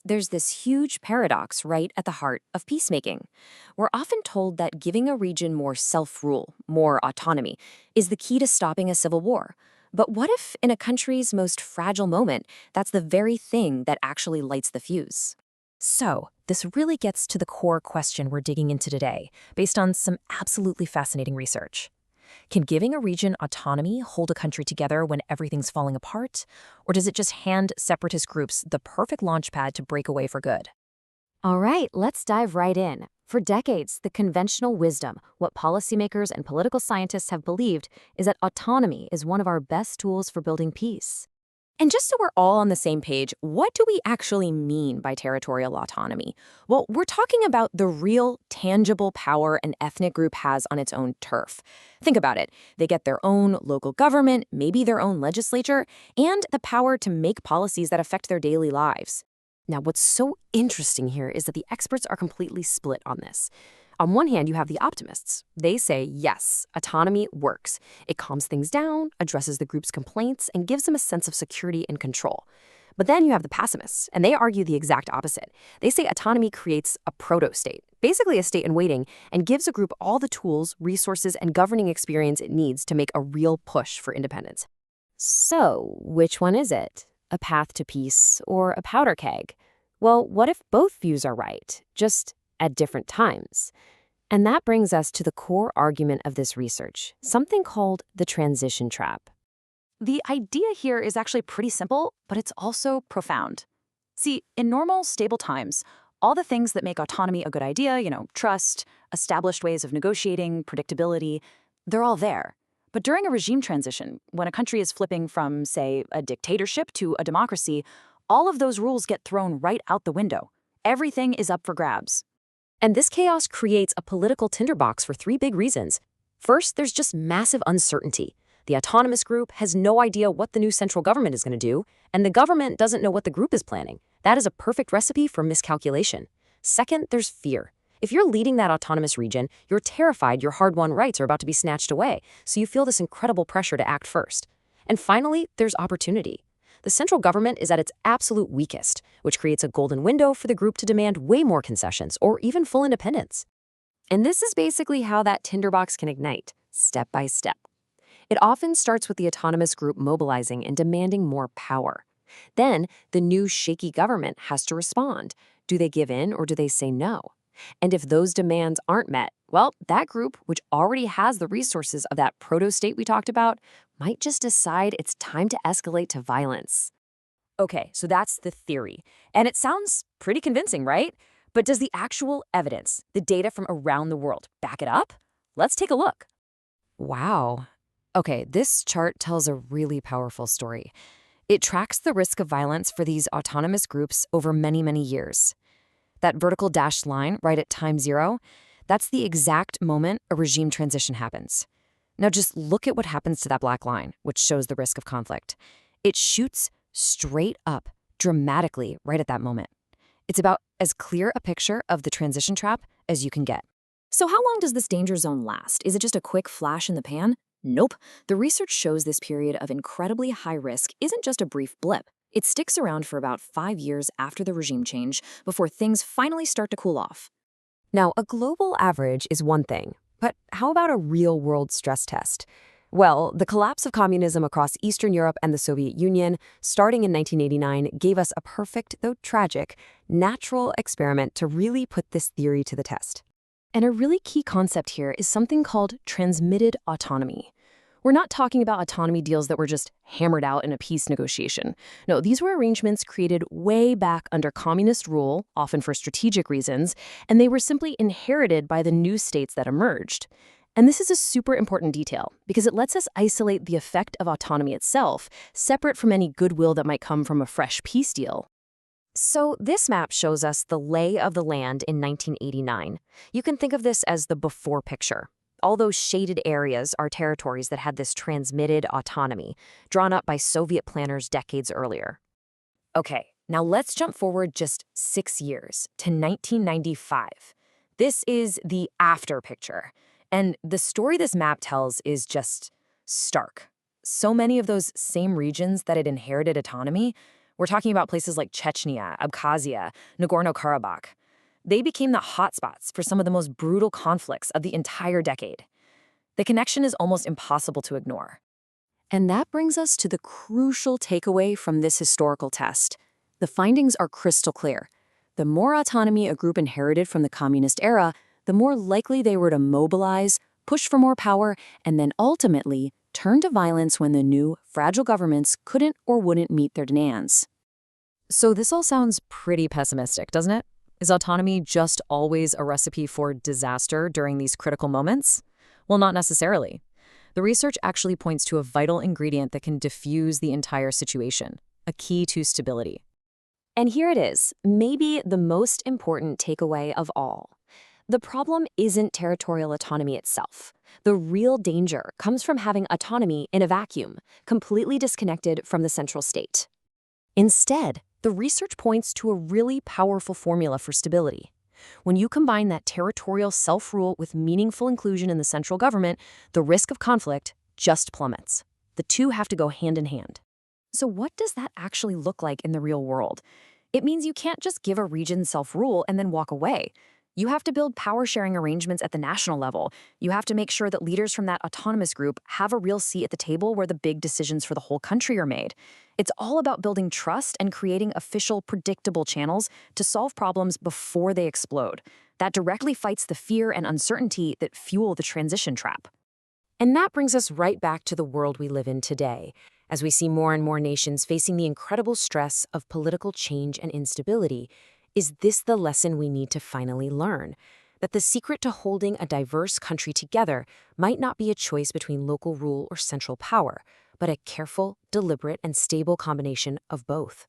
There's this huge paradox right at the heart of peacemaking. We're often told that giving a region more self-rule, more autonomy, is the key to stopping a civil war. But what if, in a country's most fragile moment, that's the very thing that actually lights the fuse? So, this really gets to the core question we're digging into today, based on some absolutely fascinating research. Can giving a region autonomy hold a country together when everything's falling apart? Or does it just hand separatist groups the perfect launchpad to break away for good? All right, let's dive right in. For decades, the conventional wisdom, what policymakers and political scientists have believed, is that autonomy is one of our best tools for building peace. And just so we're all on the same page, what do we actually mean by territorial autonomy? Well, we're talking about the real, tangible power an ethnic group has on its own turf. Think about it. They get their own local government, maybe their own legislature, and the power to make policies that affect their daily lives. Now, what's so interesting here is that the experts are completely split on this. On one hand, you have the optimists. They say, yes, autonomy works. It calms things down, addresses the group's complaints, and gives them a sense of security and control. But then you have the pessimists, and they argue the exact opposite. They say autonomy creates a proto-state, basically a state in waiting, and gives a group all the tools, resources, and governing experience it needs to make a real push for independence. So, which one is it? A path to peace or a powder keg? Well, what if both views are right, just at different times? And that brings us to the core argument of this research, something called the transition trap. The idea here is actually pretty simple, but it's also profound. See, in normal, stable times, all the things that make autonomy a good idea, trust, established ways of negotiating, predictability, they're all there. But during a regime transition, when a country is flipping from, say, a dictatorship to a democracy, all of those rules get thrown right out the window. Everything is up for grabs. And this chaos creates a political tinderbox for three big reasons. First, there's just massive uncertainty. The autonomous group has no idea what the new central government is going to do, and the government doesn't know what the group is planning. That is a perfect recipe for miscalculation. Second, there's fear. If you're leading that autonomous region, you're terrified your hard-won rights are about to be snatched away, so you feel this incredible pressure to act first. And finally, there's opportunity. The central government is at its absolute weakest, which creates a golden window for the group to demand way more concessions or even full independence. And this is basically how that tinderbox can ignite, step by step. It often starts with the autonomous group mobilizing and demanding more power. Then, the new shaky government has to respond. Do they give in or do they say no? And if those demands aren't met, well, that group, which already has the resources of that proto-state we talked about, might just decide it's time to escalate to violence. Okay, so that's the theory. And it sounds pretty convincing, right? But does the actual evidence, the data from around the world, back it up? Let's take a look. Wow. Okay, this chart tells a really powerful story. It tracks the risk of violence for these autonomous groups over many, many years. That vertical dashed line right at time zero, that's the exact moment a regime transition happens. Now just look at what happens to that black line, which shows the risk of conflict. It shoots straight up, dramatically, right at that moment. It's about as clear a picture of the transition trap as you can get. So how long does this danger zone last? Is it just a quick flash in the pan? Nope. The research shows this period of incredibly high risk isn't just a brief blip. It sticks around for about 5 years after the regime change before things finally start to cool off. Now, a global average is one thing, but how about a real-world stress test? Well, the collapse of communism across Eastern Europe and the Soviet Union, starting in 1989, gave us a perfect, though tragic, natural experiment to really put this theory to the test. And a really key concept here is something called transmitted autonomy. We're not talking about autonomy deals that were just hammered out in a peace negotiation. No, these were arrangements created way back under communist rule, often for strategic reasons, and they were simply inherited by the new states that emerged. And this is a super important detail because it lets us isolate the effect of autonomy itself, separate from any goodwill that might come from a fresh peace deal. So this map shows us the lay of the land in 1989. You can think of this as the before picture. All those shaded areas are territories that had this transmitted autonomy, drawn up by Soviet planners decades earlier. Okay, now let's jump forward just 6 years to 1995. This is the after picture. And the story this map tells is just stark. So many of those same regions that had inherited autonomy, We're talking about places like Chechnya, Abkhazia, Nagorno-Karabakh. They became the hotspots for some of the most brutal conflicts of the entire decade. The connection is almost impossible to ignore. And that brings us to the crucial takeaway from this historical test. The findings are crystal clear. The more autonomy a group inherited from the communist era, the more likely they were to mobilize, push for more power, and then ultimately turn to violence when the new, fragile governments couldn't or wouldn't meet their demands. So this all sounds pretty pessimistic, doesn't it? Is autonomy just always a recipe for disaster during these critical moments? Well, not necessarily. The research actually points to a vital ingredient that can diffuse the entire situation, a key to stability. And here it is, maybe the most important takeaway of all. The problem isn't territorial autonomy itself. The real danger comes from having autonomy in a vacuum, completely disconnected from the central state. Instead, the research points to a really powerful formula for stability. When you combine that territorial self-rule with meaningful inclusion in the central government, the risk of conflict just plummets. The two have to go hand in hand. So what does that actually look like in the real world? It means you can't just give a region self-rule and then walk away. You have to build power-sharing arrangements at the national level. You have to make sure that leaders from that autonomous group have a real seat at the table where the big decisions for the whole country are made. It's all about building trust and creating official, predictable channels to solve problems before they explode. That directly fights the fear and uncertainty that fuel the transition trap. And that brings us right back to the world we live in today, as we see more and more nations facing the incredible stress of political change and instability. Is this the lesson we need to finally learn? That the secret to holding a diverse country together might not be a choice between local rule or central power, but a careful, deliberate, and stable combination of both.